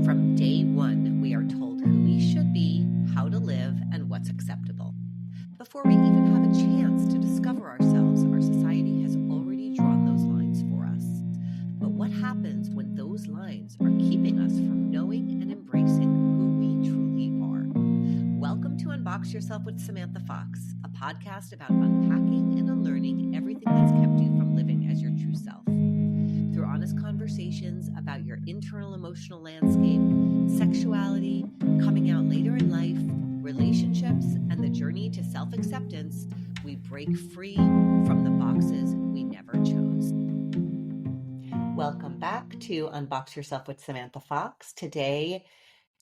From day one, we are told who we should be, how to live, and what's acceptable. Before we even have a chance to discover ourselves, our society has already drawn those lines for us. But what happens when those lines are keeping us from knowing and embracing who we truly are? Welcome to Unbox Yourself with Samantha Fox, a podcast about unpacking and unlearning everything that's kept you from living as your true self. Through honest conversations about your internal emotional landscape, sexuality, coming out later in life, relationships, and the journey to self-acceptance, we break free from the boxes we never chose. Welcome back to Unbox Yourself with Samantha Fox. Today,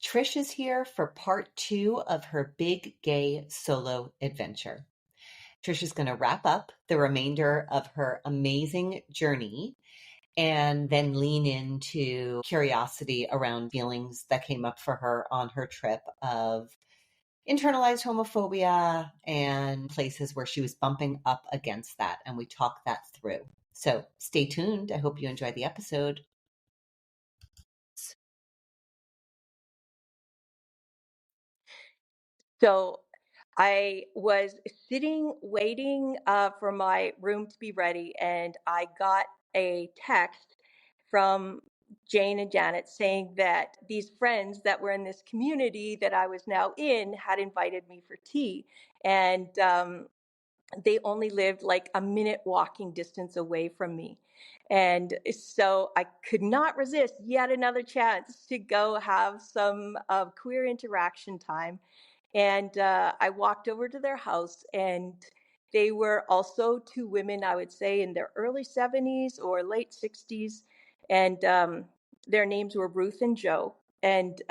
Trish is here for part 2 of her big gay solo adventure. Trish is going to wrap up the remainder of her amazing journey and then lean into curiosity around feelings that came up for her on her trip of internalized homophobia and places where she was bumping up against that. And we talk that through. So stay tuned. I hope you enjoy the episode. So I was sitting waiting for my room to be ready, and I got a text from Jane and Janet saying that these friends that were in this community that I was now in had invited me for tea. And they only lived like a minute walking distance away from me. And so I could not resist yet another chance to go have some queer interaction time. And I walked over to their house, and they were also two women, I would say, in their early 70s or late 60s. And their names were Ruth and Joe. And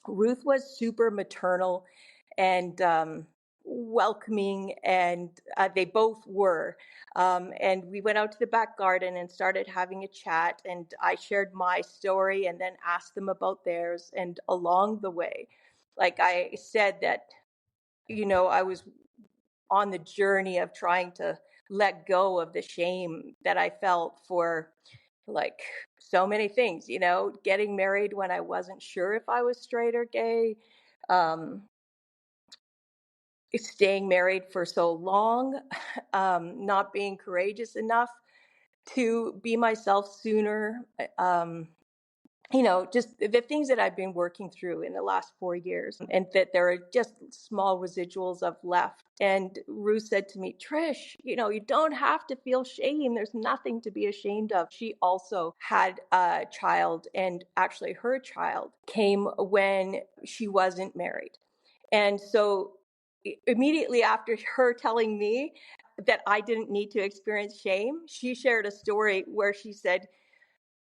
Ruth was super maternal and welcoming, and they both were. And we went out to the back garden and started having a chat. And I shared my story and then asked them about theirs. And along the way, like I said, that, I was on the journey of trying to let go of the shame that I felt for like so many things, getting married when I wasn't sure if I was straight or gay, um, staying married for so long, not being courageous enough to be myself sooner. Just the things that I've been working through in the last 4 years, and that there are just small residuals of left. And Ruth said to me, Trish, you don't have to feel shame. There's nothing to be ashamed of. She also had a child, and actually her child came when she wasn't married. And so immediately after her telling me that I didn't need to experience shame, she shared a story where she said,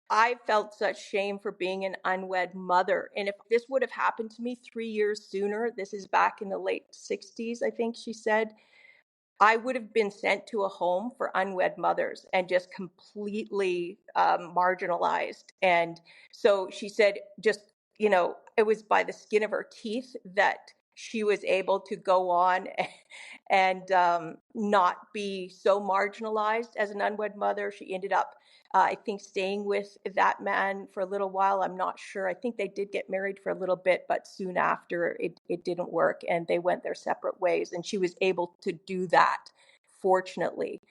I felt such shame for being an unwed mother. And if this would have happened to me 3 years sooner, this is back in the late 60s, I think she said, I would have been sent to a home for unwed mothers and just completely marginalized. And so she said, it was by the skin of her teeth that she was able to go on and not be so marginalized as an unwed mother. She ended up, I think, staying with that man for a little while. I'm not sure. I think they did get married for a little bit, but soon after it didn't work and they went their separate ways. And she was able to do that, fortunately,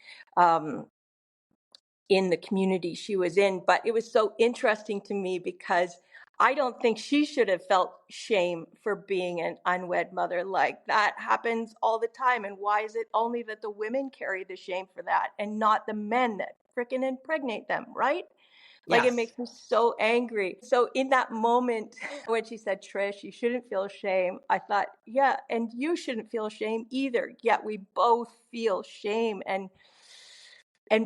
in the community she was in. But it was so interesting to me because I don't think she should have felt shame for being an unwed mother. Like, that happens all the time. And why is it only that the women carry the shame for that and not the men that frickin' impregnate them, right? Like, Yes. it makes me so angry. So in that moment, when she said, Trish, you shouldn't feel shame, I thought, yeah, and you shouldn't feel shame either. Yet we both feel shame. And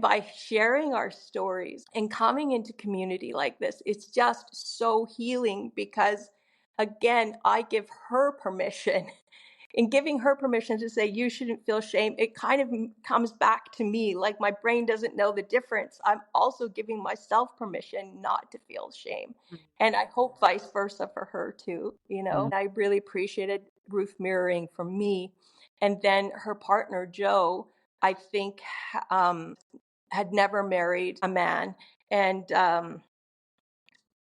by sharing our stories and coming into community like this, it's just so healing because, again, I give her permission. In giving her permission to say, you shouldn't feel shame, it kind of comes back to me. Like, my brain doesn't know the difference. I'm also giving myself permission not to feel shame. And I hope vice versa for her too, I really appreciated Ruth mirroring for me. And then her partner, Joe, I think, had never married a man. And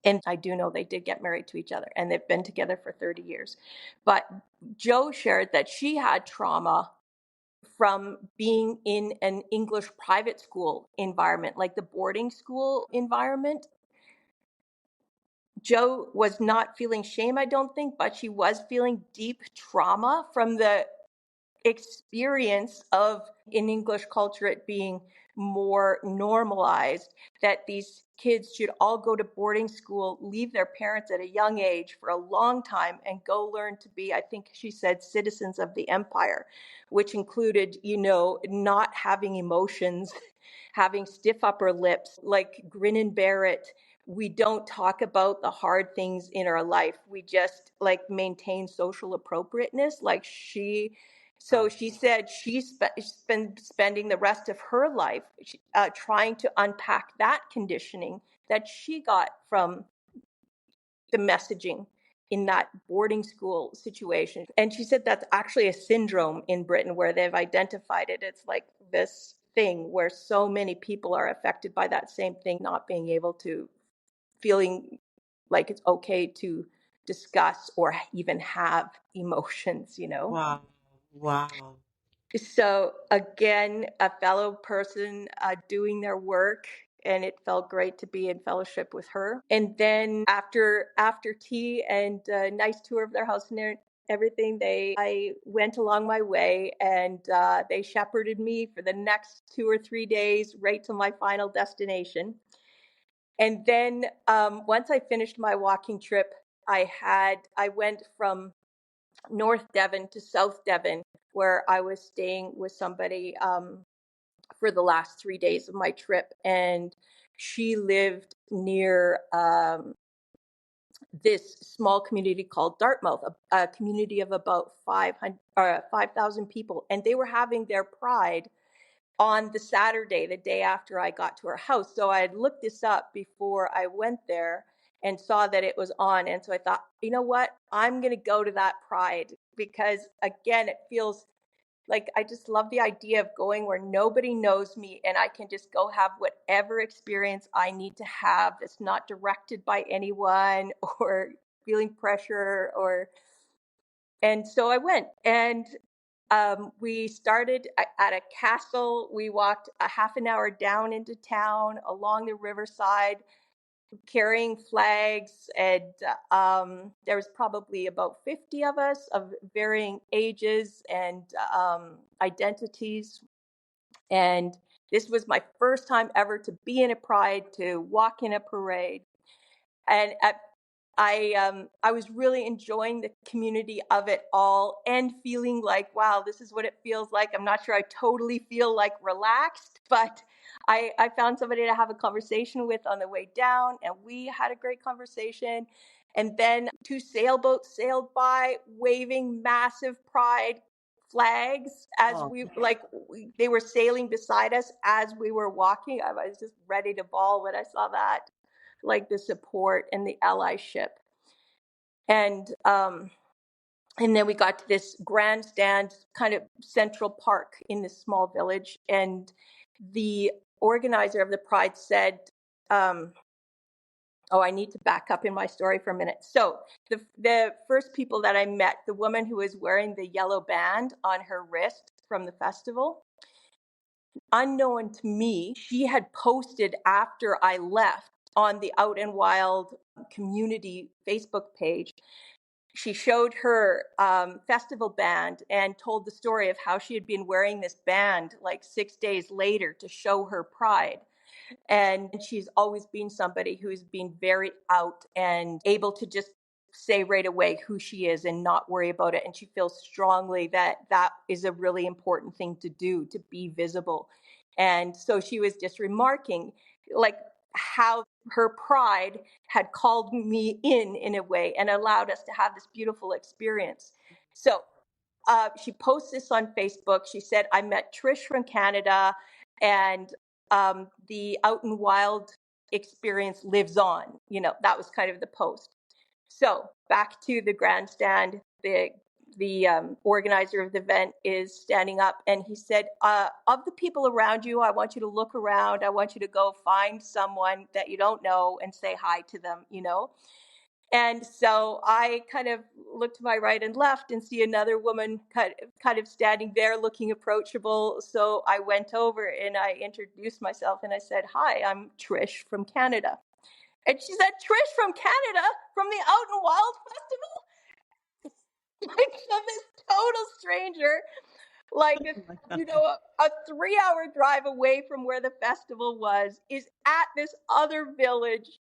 And I do know they did get married to each other, and they've been together for 30 years. But Jo shared that she had trauma from being in an English private school environment, like the boarding school environment. Jo was not feeling shame, I don't think, but she was feeling deep trauma from the experience of in English culture it being more normalized, that these kids should all go to boarding school, leave their parents at a young age for a long time, and go learn to be, I think she said, citizens of the empire, which included, not having emotions, having stiff upper lips, like grin and bear it. We don't talk about the hard things in our life. We just like maintain social appropriateness. So she said she's been spending the rest of her life trying to unpack that conditioning that she got from the messaging in that boarding school situation. And she said that's actually a syndrome in Britain where they've identified it. It's like this thing where so many people are affected by that same thing, not being able to, feeling like it's okay to discuss or even have emotions. Wow. Wow. So again, a fellow person doing their work, and it felt great to be in fellowship with her. And then after tea and a nice tour of their house and everything, I went along my way, and they shepherded me for the next 2 or 3 days right to my final destination. And then once I finished my walking trip, I went from North Devon to South Devon, where I was staying with somebody for the last 3 days of my trip. And she lived near this small community called Dartmouth, a community of about 5,000 people. And they were having their pride on the Saturday, the day after I got to her house. So I had looked this up before I went there and saw that it was on. And so I thought, you know what? I'm going to go to that pride because, again, it feels like I just love the idea of going where nobody knows me and I can just go have whatever experience I need to have that's not directed by anyone or feeling pressure and so I went, and we started at a castle. We walked a half an hour down into town along the riverside, carrying flags, and there was probably about 50 of us of varying ages and identities. And this was my first time ever to be in a pride, to walk in a parade. And I was really enjoying the community of it all and feeling like, wow, this is what it feels like. I'm not sure I totally feel like relaxed, but I found somebody to have a conversation with on the way down, and we had a great conversation. And then 2 sailboats sailed by, waving massive pride flags as they were sailing beside us as we were walking. I was just ready to bawl when I saw that, like the support and the allyship. And then we got to this grandstand kind of central park in this small village, and the organizer of the pride said, I need to back up in my story for a minute. So the first people that I met, the woman who was wearing the yellow band on her wrist from the festival, unknown to me, she had posted after I left on the Out and Wild community Facebook page. She showed her festival band and told the story of how she had been wearing this band like 6 days later to show her pride. And she's always been somebody who's been very out and able to just say right away who she is and not worry about it. And she feels strongly that that is a really important thing to do, to be visible. And so she was just remarking like how her pride had called me in a way and allowed us to have this beautiful experience. So she posts this on Facebook. She said, I met Trish from Canada, and the Out and Wild experience lives on. That was kind of the post. So back to the grandstand, the the organizer of the event is standing up, and he said, of the people around you, I want you to look around. I want you to go find someone that you don't know and say hi to them, you know? And so I kind of look to my right and left and see another woman kind of standing there looking approachable. So I went over and I introduced myself and I said, "Hi, I'm Trish from Canada." And she said, "Trish from Canada, from the Out and Wild Festival?" Like, so this total stranger, like, a 3-hour drive away from where the festival was, is at this other village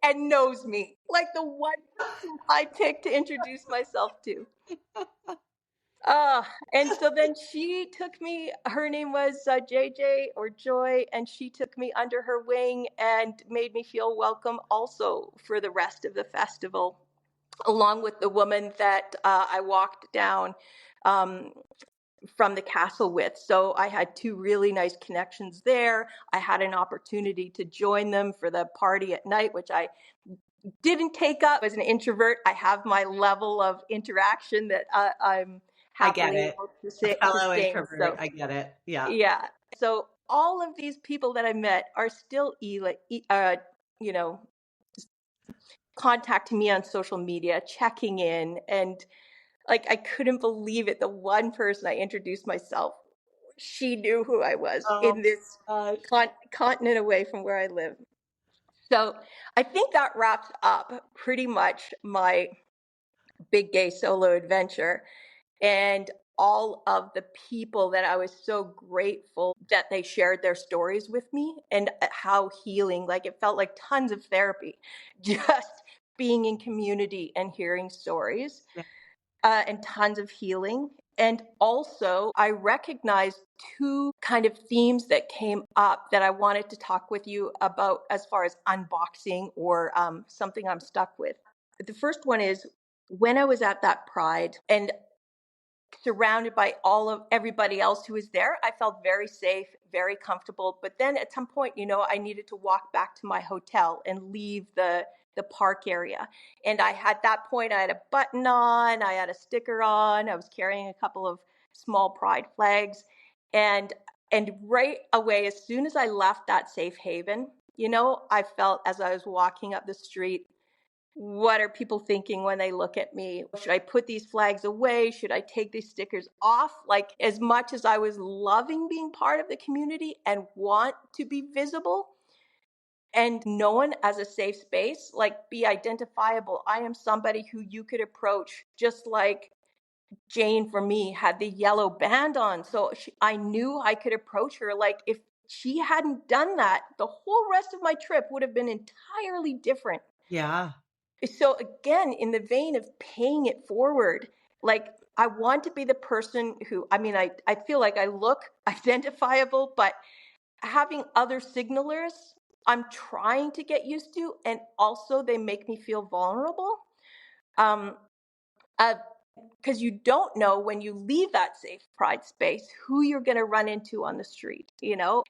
and knows me, like the one person I picked to introduce myself to. And so then she took me, her name was JJ or Joy, and she took me under her wing and made me feel welcome also for the rest of the festival, along with the woman that I walked down from the castle with. So I had two really nice connections there. I had an opportunity to join them for the party at night, which I didn't take up. As an introvert, I have my level of interaction that I'm I get happily it. able to A fellow sustain. introvert. So I get it. Yeah. yeah. So all of these people that I met are still, you know, contacting me on social media, checking in, and like I couldn't believe it. The one person I introduced myself, she knew who I was Oh in this gosh. continent away from where I live. So I think that wraps up pretty much my big gay solo adventure, and all of the people that I was so grateful that they shared their stories with me, and how healing, like it felt like tons of therapy just being in community and hearing stories, Yeah. and tons of healing. And also, I recognized two kind of themes that came up that I wanted to talk with you about as far as unboxing or something I'm stuck with. The first one is when I was at that Pride and surrounded by all of everybody else who was there, I felt very safe, very comfortable. But then at some point, I needed to walk back to my hotel and leave the park area. And I had that point, I had a button on, I had a sticker on, I was carrying a couple of small pride flags. And right away, as soon as I left that safe haven, I felt as I was walking up the street, what are people thinking when they look at me? Should I put these flags away? Should I take these stickers off? Like, as much as I was loving being part of the community and want to be visible and known as a safe space, like be identifiable. I am somebody who you could approach, just like Jane for me had the yellow band on. So I knew I could approach her. Like, if she hadn't done that, the whole rest of my trip would have been entirely different. Yeah. So again, in the vein of paying it forward, like I want to be the person who, I feel like I look identifiable, but having other signalers, I'm trying to get used to, and also they make me feel vulnerable. Because you don't know when you leave that safe pride space who you're going to run into on the street,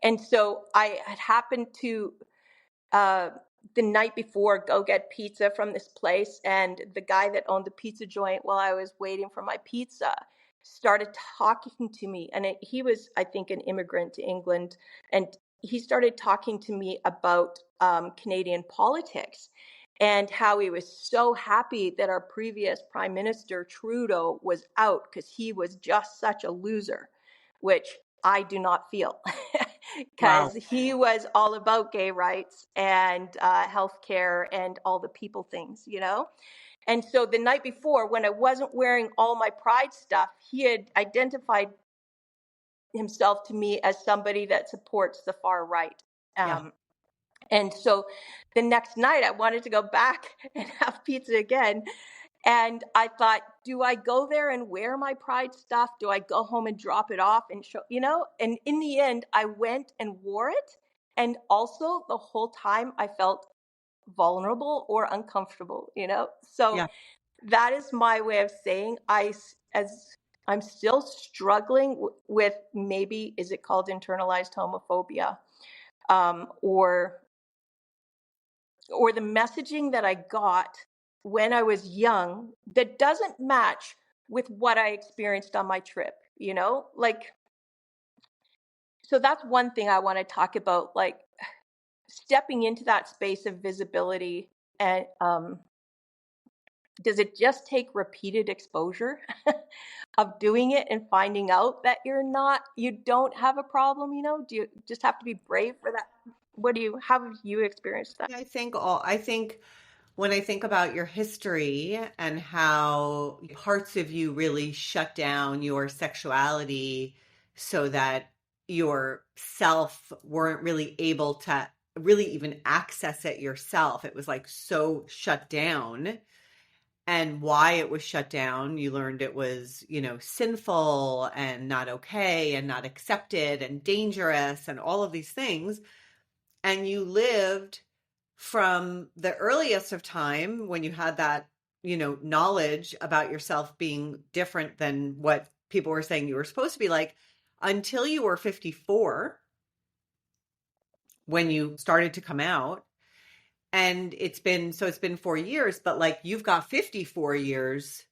And so I had happened to the night before go get pizza from this place, and the guy that owned the pizza joint, while I was waiting for my pizza, started talking to me. And he was, I think, an immigrant to England, and he started talking to me about Canadian politics and how he was so happy that our previous Prime Minister Trudeau was out because he was just such a loser, which I do not feel. Wow. Because he was all about gay rights and healthcare and all the people things, And so the night before, when I wasn't wearing all my pride stuff, he had identified himself to me as somebody that supports the far right. Yeah. And so the next night, I wanted to go back and have pizza again. And I thought, do I go there and wear my pride stuff? Do I go home and drop it off and show, And in the end, I went and wore it. And also the whole time I felt vulnerable or uncomfortable, So Yeah. that is my way of saying as I'm still struggling with, maybe, is it called internalized homophobia? Or the messaging that I got when I was young that doesn't match with what I experienced on my trip, like, so that's one thing I want to talk about, like stepping into that space of visibility. And does it just take repeated exposure of doing it and finding out that you don't have a problem? Do you just have to be brave for that? How have you experienced that? I think when I think about your history and how parts of you really shut down your sexuality so that your self weren't really able to really even access it yourself. It was like so shut down. And why it was shut down, you learned it was, sinful and not okay and not accepted and dangerous and all of these things. And you lived from the earliest of time when you had that, knowledge about yourself being different than what people were saying you were supposed to be like, until you were 54 when you started to come out. And it's been 4 years, but like you've got 54 years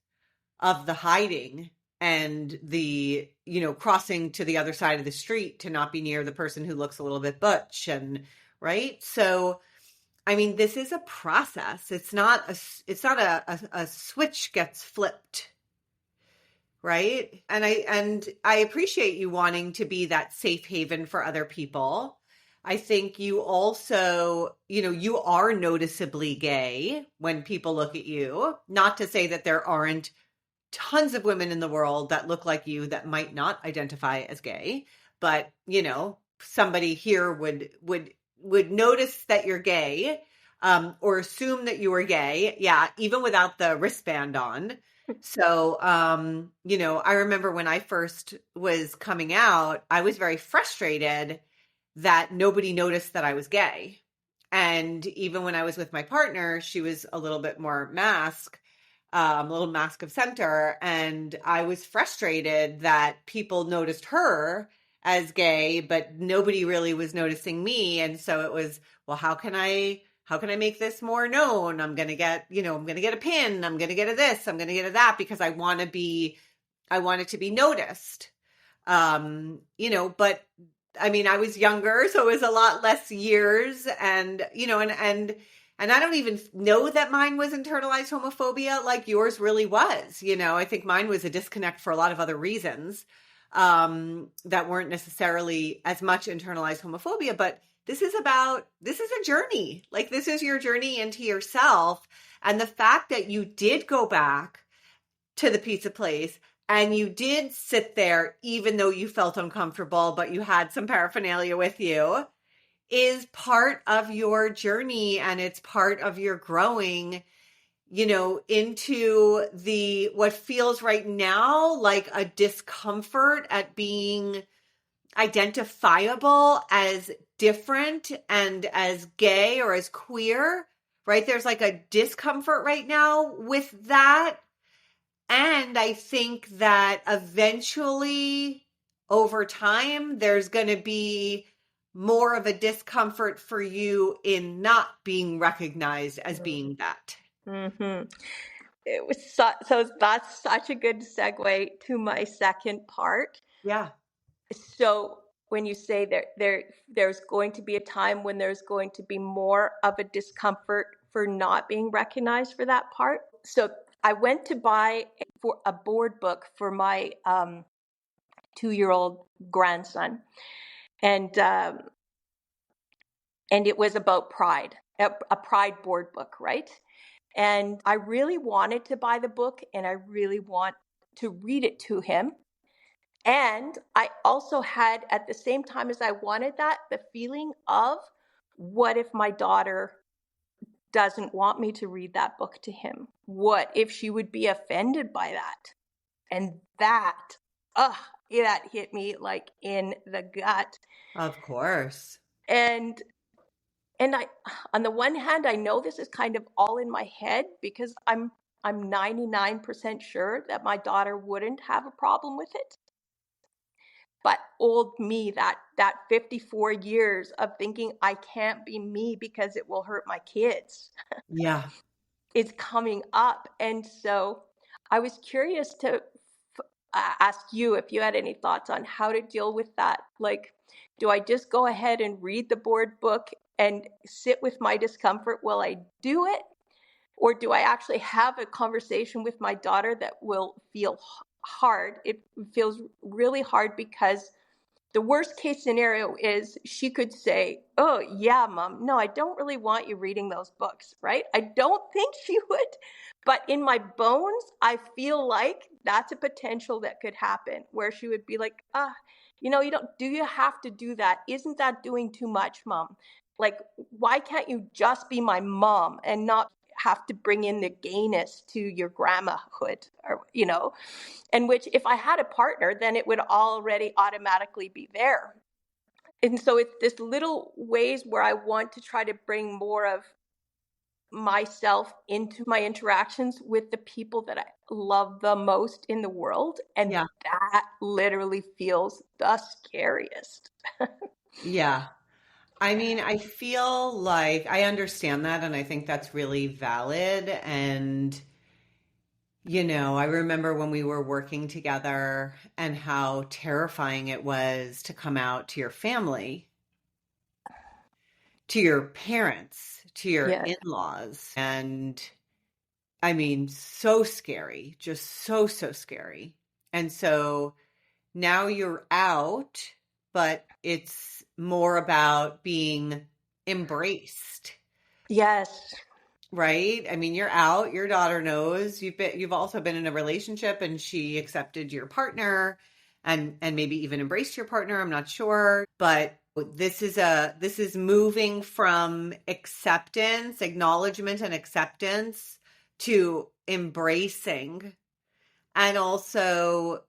of the hiding and the, crossing to the other side of the street to not be near the person who looks a little bit butch and right. So I mean, this is a process. It's not a switch gets flipped, right? And I appreciate you wanting to be that safe haven for other people. I think you also, you are noticeably gay when people look at you. Not to say that there aren't tons of women in the world that look like you that might not identify as gay, but somebody here would notice that you're gay, or assume that you were gay. Yeah, even without the wristband on. So, I remember when I first was coming out, I was very frustrated that nobody noticed that I was gay. And even when I was with my partner, she was a little bit more a little mask of center. And I was frustrated that people noticed her as gay, but nobody really was noticing me. And so it was, well, how can I make this more known? I'm going to get, I'm going to get a pin. I'm going to get a this, I'm going to get a that, because I want it to be noticed. But I mean, I was younger, so it was a lot less years, and and I don't even know that mine was internalized homophobia like yours really was. I think mine was a disconnect for a lot of other reasons, that weren't necessarily as much internalized homophobia. But this is a journey. Like, this is your journey into yourself. And the fact that you did go back to the pizza place and you did sit there, even though you felt uncomfortable, but you had some paraphernalia with you, is part of your journey. And it's part of your growing, into what feels right now like a discomfort at being identifiable as different and as gay or as queer, right? There's like a discomfort right now with that. And I think that eventually, over time, there's going to be more of a discomfort for you in not being recognized as being that. Mm-hmm. It was so that's such a good segue to my second part. Yeah. So when you say there's going to be a time when there's going to be more of a discomfort for not being recognized for that part. So I went to buy for a board book for my 2-year-old grandson, and it was about pride, a pride board book, right? And I really wanted to buy the book, and I really want to read it to him. And I also had, at the same time as I wanted that, the feeling of, what if my daughter doesn't want me to read that book to him? What if she would be offended by that? And that hit me like in the gut. Of course. And I, on the one hand, I know this is kind of all in my head, because I'm 99% sure that my daughter wouldn't have a problem with it. But old me, that 54 years of thinking I can't be me because it will hurt my kids, Yeah. is coming up. And so I was curious ask you if you had any thoughts on how to deal with that. Like, do I just go ahead and read the board book and sit with my discomfort while I do it? Or do I actually have a conversation with my daughter that will feel hard? It feels really hard because the worst case scenario is she could say, "Oh, yeah, Mom, no, I don't really want you reading those books," right? I don't think she would, but in my bones, I feel like that's a potential that could happen where she would be like, you don't, do you have to do that? Isn't that doing too much, Mom? Like, why can't you just be my mom and not have to bring in the gayness to your grandmahood, or. And which, if I had a partner, then it would already automatically be there. And so it's this little ways where I want to try to bring more of myself into my interactions with the people that I love the most in the world. And Yeah. that literally feels the scariest. Yeah. I mean, I feel like I understand that, and I think that's really valid. And, I remember when we were working together and how terrifying it was to come out to your family, to your parents, to your Yes. in-laws. And I mean, so scary, just so, so scary. And so now you're out, but it's more about being embraced. Yes. Right? I mean, you're out, your daughter knows. You've also been in a relationship and she accepted your partner and maybe even embraced your partner, I'm not sure, but this is moving from acceptance, acknowledgement and acceptance to embracing. And also,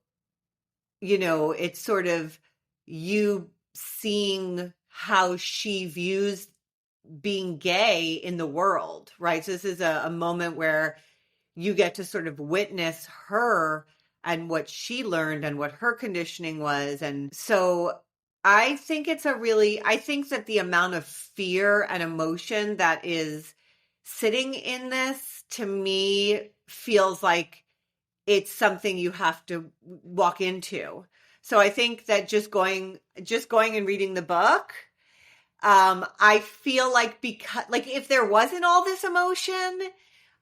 it's sort of you seeing how she views being gay in the world, right? So this is a moment where you get to sort of witness her and what she learned and what her conditioning was. And so I think that the amount of fear and emotion that is sitting in this, to me, feels like it's something you have to walk into. So I think that just going and reading the book, I feel like, because, like, if there wasn't all this emotion,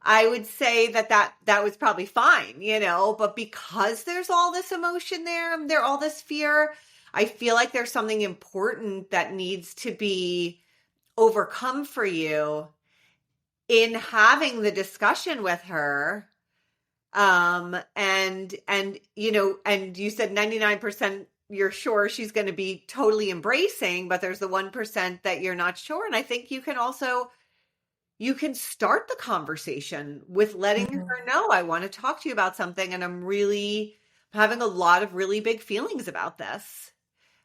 I would say that was probably fine, but because there's all this emotion there all this fear, I feel like there's something important that needs to be overcome for you in having the discussion with her. And you said 99% you're sure she's going to be totally embracing, but there's the 1% that you're not sure. And I think you can start the conversation with letting her know, I want to talk to you about something, and I'm really having a lot of really big feelings about this.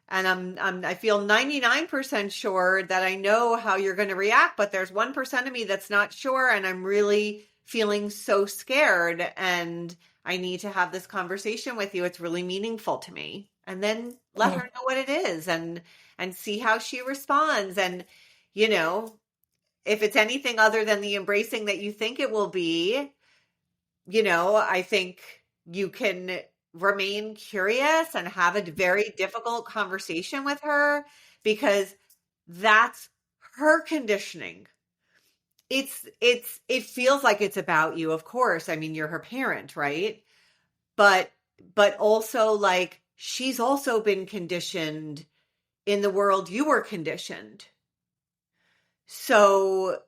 And I feel 99% sure that I know how you're going to react, but there's 1% of me that's not sure, and I'm really feeling so scared, and I need to have this conversation with you. It's really meaningful to me. And then let her know what it is, and see how she responds. And, if it's anything other than the embracing that you think it will be, I think you can remain curious and have a very difficult conversation with her, because that's her conditioning. It feels like it's about you, of course. I mean, you're her parent, right? But also, like, she's also been conditioned in the world you were conditioned. So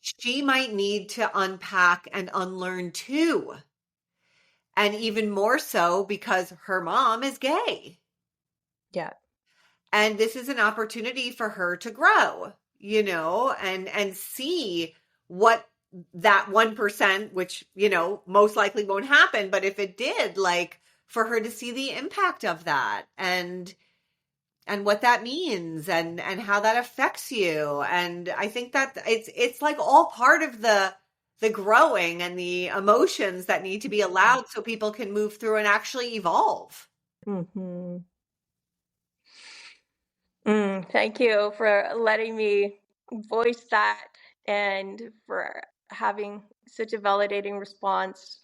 she might need to unpack and unlearn too. And even more so because her mom is gay. Yeah. And this is an opportunity for her to grow, and see what that 1%, which, most likely won't happen, but if it did, like, for her to see the impact of that, and what that means, and how that affects you. And I think that it's like all part of the growing and the emotions that need to be allowed so people can move through and actually evolve. Mm-hmm. Thank you for letting me voice that and for having such a validating response.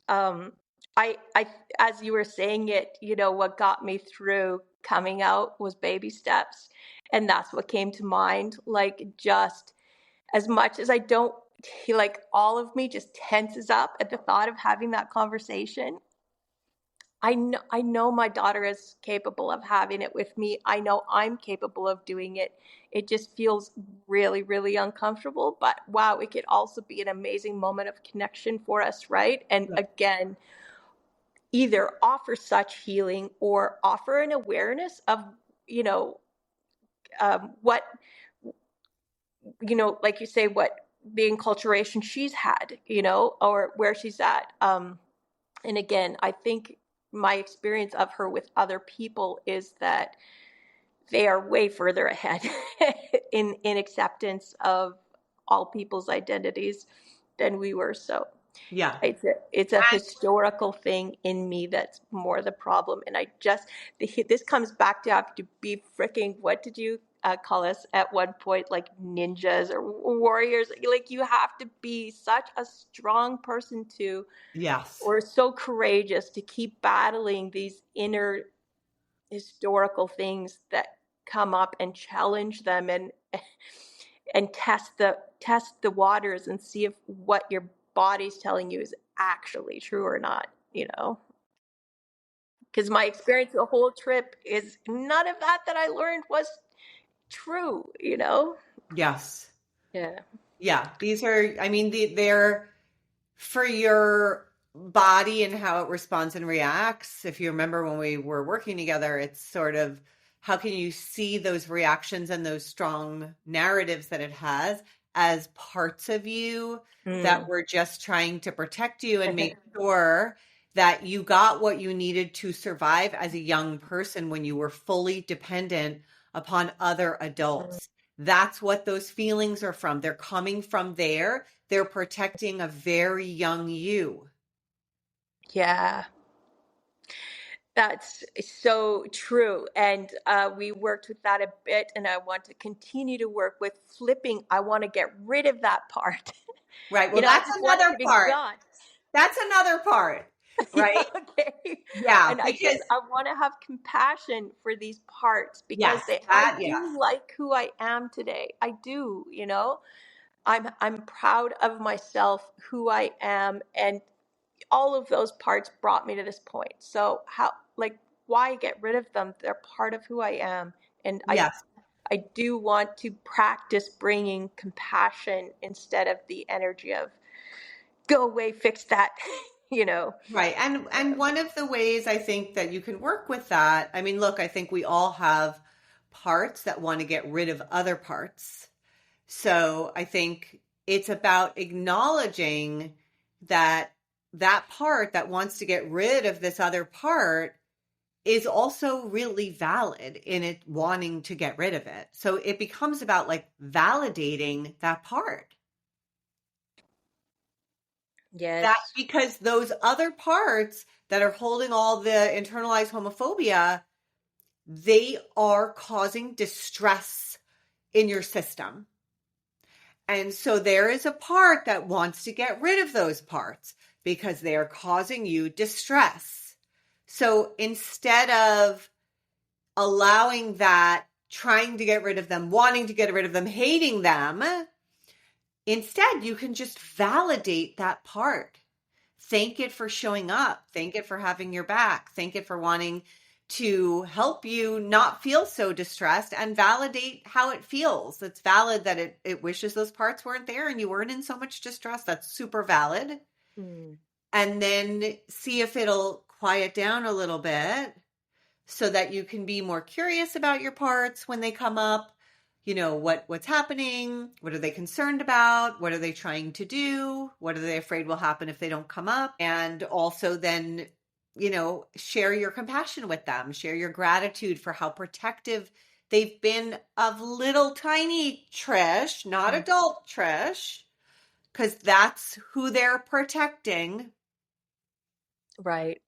as you were saying it, what got me through coming out was baby steps. And that's what came to mind. Like, just as much as I don't, like, all of me just tenses up at the thought of having that conversation. I know my daughter is capable of having it with me. I know I'm capable of doing it. It just feels really, really uncomfortable. But wow, it could also be an amazing moment of connection for us, right? And again, either offer such healing or offer an awareness of, you know, what, like you say, what the enculturation she's had, or where she's at. And again, I think my experience of her with other people is that they are way further ahead in acceptance of all people's identities than we were. So Yeah. it's a historical thing in me that's more the problem. And this comes back to have to be freaking, what did you call us at one point, like ninjas or warriors? Like, you have to be such a strong person Yes. or so courageous to keep battling these inner historical things that come up and challenge them and test the waters and see if what your body's telling you is actually true or not, because my experience the whole trip is none of that I learned was true. Yes. Yeah. Yeah. These are, I mean, they're for your body and how it responds and reacts. If you remember when we were working together, it's sort of how can you see those reactions and those strong narratives that it has as parts of you that were just trying to protect you and make sure that you got what you needed to survive as a young person when you were fully dependent upon other adults. That's what those feelings are from. They're coming from there. They're protecting a very young you. Yeah. That's so true. And we worked with that a bit, and I want to continue to work with flipping. I want to get rid of that part. Right. Well, I that's just want it another to be part. gone. That's another part. Right. Okay. Yeah. And Because, I want to have compassion for these parts because yes, I yes. do like who I am today. I do. I'm proud of myself, who I am, and all of those parts brought me to this point. So why get rid of them? They're part of who I am. And Yes. I do want to practice bringing compassion instead of the energy of go away, fix that, Right. And one of the ways I think that you can work with that, I mean, look, I think we all have parts that want to get rid of other parts. So I think it's about acknowledging that that part that wants to get rid of this other part is also really valid in it wanting to get rid of it. So it becomes about like validating that part. That Yes. because those other parts that are holding all the internalized homophobia, they are causing distress in your system. And so there is a part that wants to get rid of those parts because they are causing you distress. So instead of allowing that, trying to get rid of them, wanting to get rid of them, hating them, instead you can just validate that part. Thank it for showing up. Thank it for having your back. Thank it for wanting to help you not feel so distressed and validate how it feels. It's valid that it wishes those parts weren't there and you weren't in so much distress. That's super valid. And then see if it'll quiet down a little bit so that you can be more curious about your parts when they come up. What's happening? What are they concerned about? What are they trying to do? What are they afraid will happen if they don't come up? And also then, share your compassion with them, share your gratitude for how protective they've been of little tiny Trish, not adult Trish, because that's who they're protecting. Right.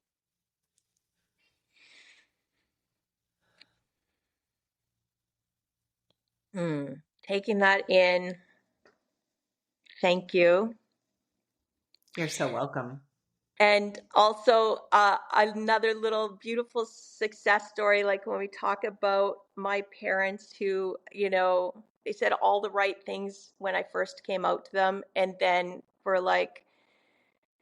Taking that in. Thank you. You're so welcome. And also another little beautiful success story, like when we talk about my parents who, they said all the right things when I first came out to them. And then for like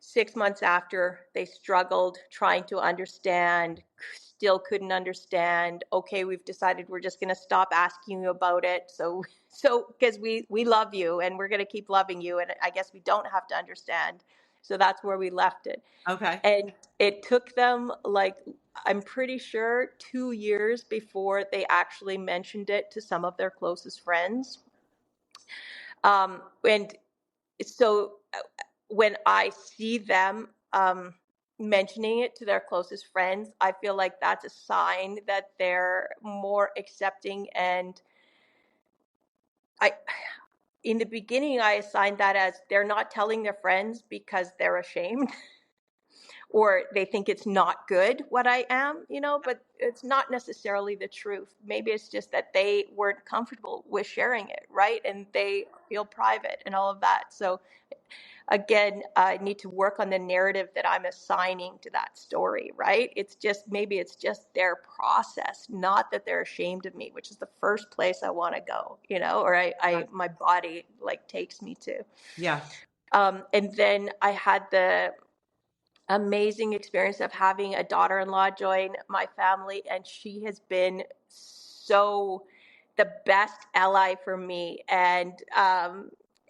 6 months after, they struggled trying to understand, still couldn't understand. Okay, we've decided we're just going to stop asking you about it. So because we love you and we're going to keep loving you. And I guess we don't have to understand. So that's where we left it. Okay. And it took them, like, I'm pretty sure 2 years before they actually mentioned it to some of their closest friends. And so when I see them mentioning it to their closest friends, I feel like that's a sign that they're more accepting. And I, in the beginning, I assigned that as they're not telling their friends because they're ashamed. Or they think it's not good what I am, but it's not necessarily the truth. Maybe it's just that they weren't comfortable with sharing it, right? And they feel private and all of that. So again, I need to work on the narrative that I'm assigning to that story, right? Maybe it's just their process, not that they're ashamed of me, which is the first place I want to go, or my body like takes me to. Yeah. And then I had the amazing experience of having a daughter-in-law join my family, and she has been so the best ally for me. And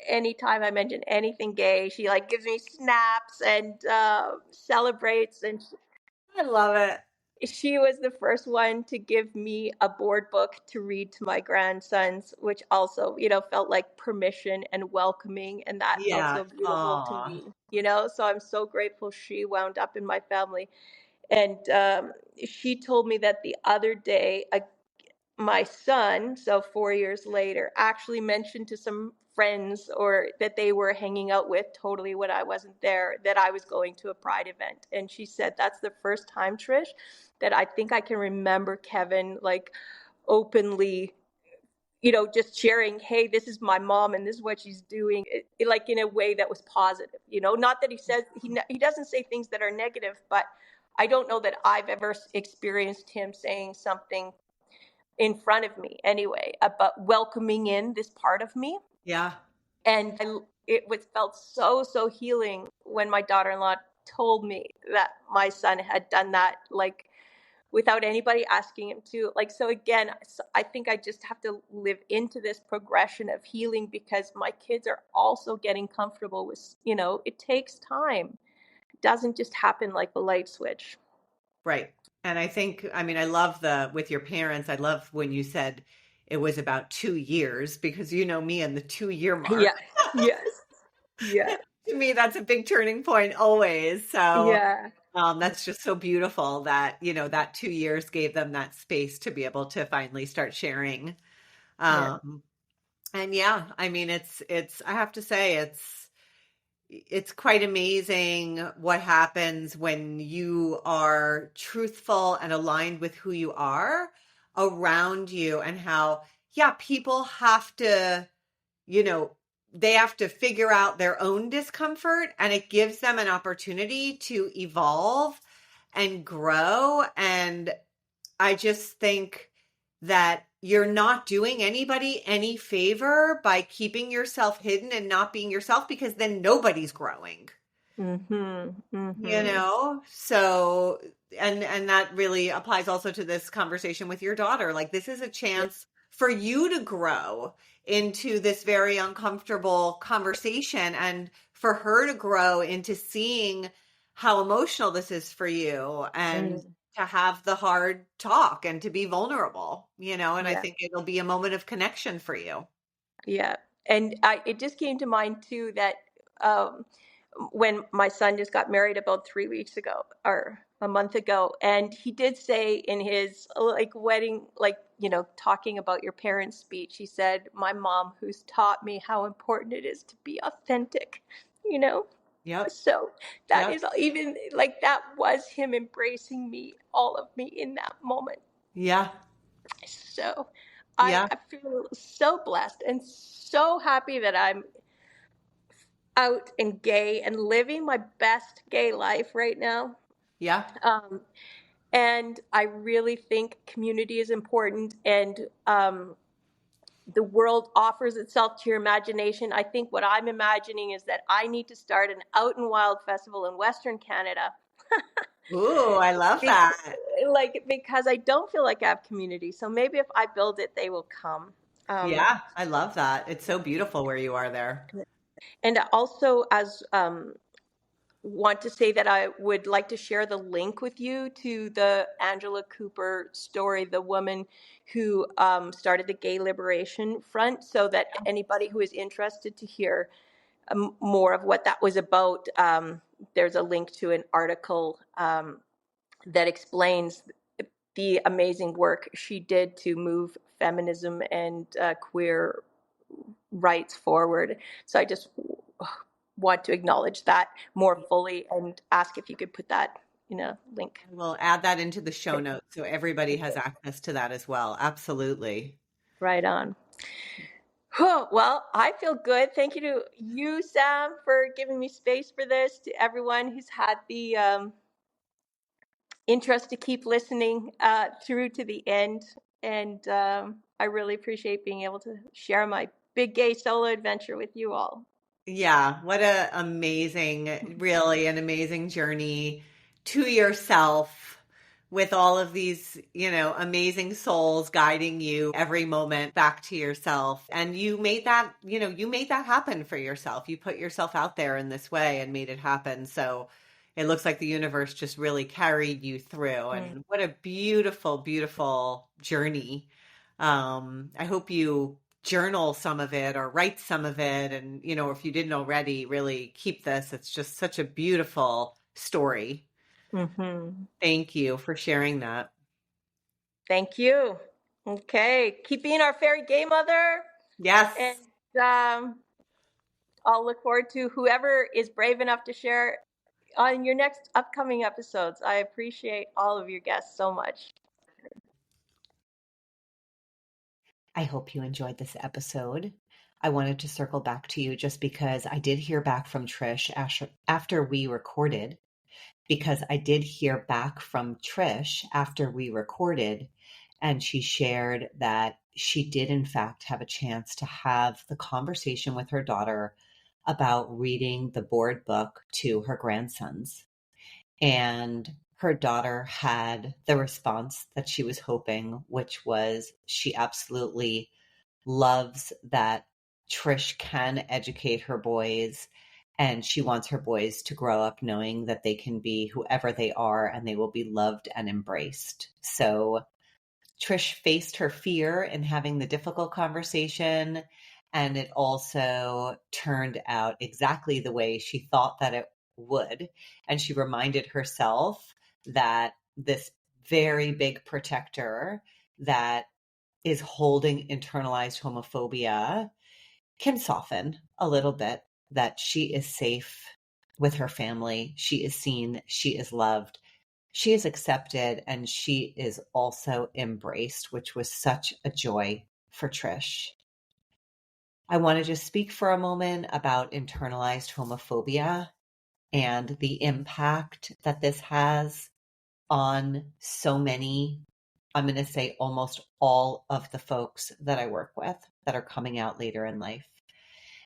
anytime I mention anything gay, she like gives me snaps and celebrates. And I love it. she was the first one to give me a board book to read to my grandsons, which also, felt like permission and welcoming. And that felt Yeah. so beautiful to Aw. me, So I'm so grateful she wound up in my family. And she told me that the other day, my son, so 4 years later, actually mentioned to some friends or that they were hanging out with totally when I wasn't there, that I was going to a Pride event. And she said, that's the first time, Trish, that I think I can remember Kevin like openly, just sharing, hey, this is my mom and this is what she's doing, like in a way that was positive, not that he says, he doesn't say things that are negative, but I don't know that I've ever experienced him saying something in front of me anyway about welcoming in this part of me. Yeah. And it was felt so healing when my daughter-in-law told me that my son had done that, like without anybody asking him to. Like, so again, I think I just have to live into this progression of healing, because my kids are also getting comfortable with, it takes time. It doesn't just happen like a light switch. Right. And I think, I mean, I love with your parents, I love when you said it was about 2 years, because you know me and the 2 year mark. Yeah. Yes. Yeah. To me, that's a big turning point always. So Yeah. that's just so beautiful that, that 2 years gave them that space to be able to finally start sharing. Yeah. And yeah, I mean, I have to say, it's quite amazing what happens when you are truthful and aligned with who you are around you, and how, yeah, people have to, you know, they have to figure out their own discomfort, and it gives them an opportunity to evolve and grow. And I just think that you're not doing anybody any favor by keeping yourself hidden and not being yourself, because then nobody's growing. So and that really applies also to this conversation with your daughter. Like, this is a Yeah. chance for you to grow into this very uncomfortable conversation, and for her to grow into seeing how emotional this is for you, and Mm. to have the hard talk and to be vulnerable, and I Yeah. think it'll be a moment of connection for you. Yeah. And it just came to mind too that um, when my son just got married about 3 weeks ago or a month ago, and he did say in his like wedding, like, talking about your parents' speech, he said, my mom, who's taught me how important it is to be authentic, you know? Yep. So that Yep. is even like, that was him embracing me, all of me in that moment. Yeah. So I Yeah. feel so blessed and so happy that I'm out and gay and living my best gay life right now. Yeah. Um, and I really think community is important, and the world offers itself to your imagination. I think what I'm imagining is that I need to start an Out and Wild festival in Western Canada. Ooh, I love Be- that. because I don't feel like I have community. So maybe if I build it, they will come. Um, Yeah, I love that. It's so beautiful where you are there. and also, as want to say that I would like to share the link with you to the Angela Cooper story, the woman who started the Gay Liberation Front, so that anybody who is interested to hear more of what that was about, there's a link to an article that explains the amazing work she did to move feminism and queer rights forward. So I just want to acknowledge that more fully and ask if you could put that in a link. We'll add that into the show notes so everybody has access to that as well. Absolutely. Right on. Well, I feel good. Thank you to you, Sam, for giving me space for this, to everyone who's had the interest to keep listening through to the end. And I really appreciate being able to share my big gay solo adventure with you all. Yeah, what a amazing, really an amazing journey to yourself with all of these, amazing souls guiding you every moment back to yourself. And you made that, you made that happen for yourself. You put yourself out there in this way and made it happen. So it looks like the universe just really carried you through. Mm. And what a beautiful, beautiful journey. I hope you journal some of it or write some of it. And, if you didn't already, really keep this. It's just such a beautiful story. Mm-hmm. Thank you for sharing that. Thank you. Okay, keep being our fairy gay mother, and Yes. I'll look forward to whoever is brave enough to share on your next upcoming episodes. I appreciate all of your guests so much. I hope you enjoyed this episode. I wanted to circle back to you just because I did hear back from Trish after we recorded, because I did hear back from Trish after we recorded, and she shared that she did, in fact, have a chance to have the conversation with her daughter about reading the board book to her grandsons. And her daughter had the response that she was hoping, which was she absolutely loves that Trish can educate her boys, and she wants her boys to grow up knowing that they can be whoever they are and they will be loved and embraced. So Trish faced her fear in having the difficult conversation, and it also turned out exactly the way she thought that it would. And she reminded herself that this very big protector that is holding internalized homophobia can soften a little bit, that she is safe with her family. She is seen, she is loved, she is accepted, and she is also embraced, which was such a joy for Trish. I want to just speak for a moment about internalized homophobia and the impact that this has on so many, I'm going to say almost all of the folks that I work with that are coming out later in life.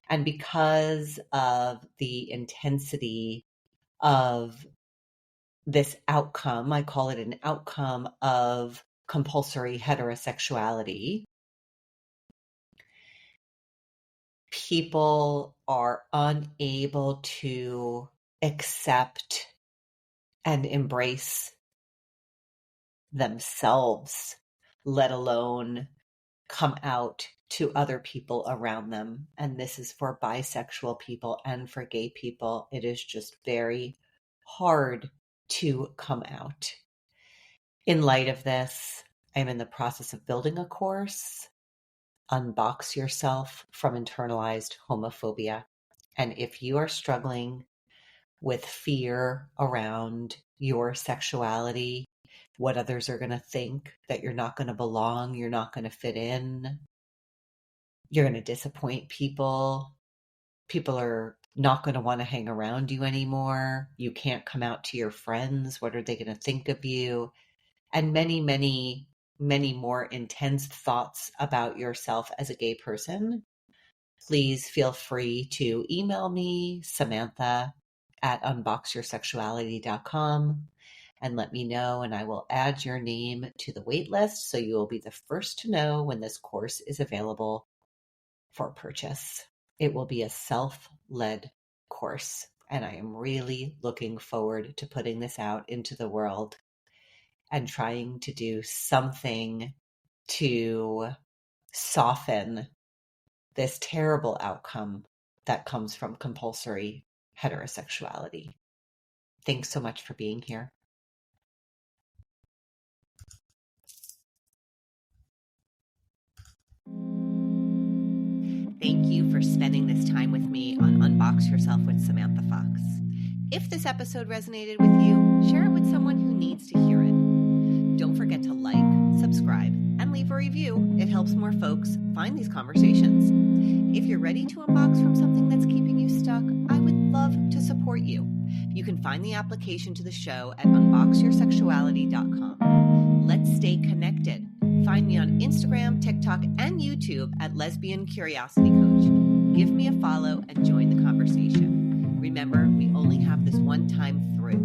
And because of the intensity of this outcome, I call it an outcome of compulsory heterosexuality, people are unable to accept and embrace themselves, let alone come out to other people around them. And this is for bisexual people and for gay people. It is just very hard to come out. In light of this, I'm in the process of building a course, Unbox Yourself from Internalized Homophobia. And if you are struggling with fear around your sexuality, what others are going to think, that you're not going to belong, you're not going to fit in, you're going to disappoint people, people are not going to want to hang around you anymore. You can't come out to your friends. What are they going to think of you? And many, many, many more intense thoughts about yourself as a gay person, please feel free to email me, Samantha at unboxyoursexuality.com, and let me know, and I will add your name to the wait list so you will be the first to know when this course is available for purchase. It will be a self-led course, and I am really looking forward to putting this out into the world and trying to do something to soften this terrible outcome that comes from compulsory heterosexuality. Thanks so much for being here. Thank you for spending this time with me on Unbox Yourself with Samantha Fox. If this episode resonated with you, share it with someone who needs to hear it. Don't forget to like, subscribe, and leave a review. It helps more folks find these conversations. If you're ready to unbox from something that's keeping you stuck, I would love to support you. You can find the application to the show at unboxyoursexuality.com. Let's stay connected. Find me on Instagram, TikTok, and YouTube at Lesbian Curiosity Coach. Give me a follow and join the conversation. Remember, we only have this one time through.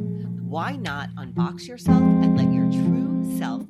Why not unbox yourself and let your true self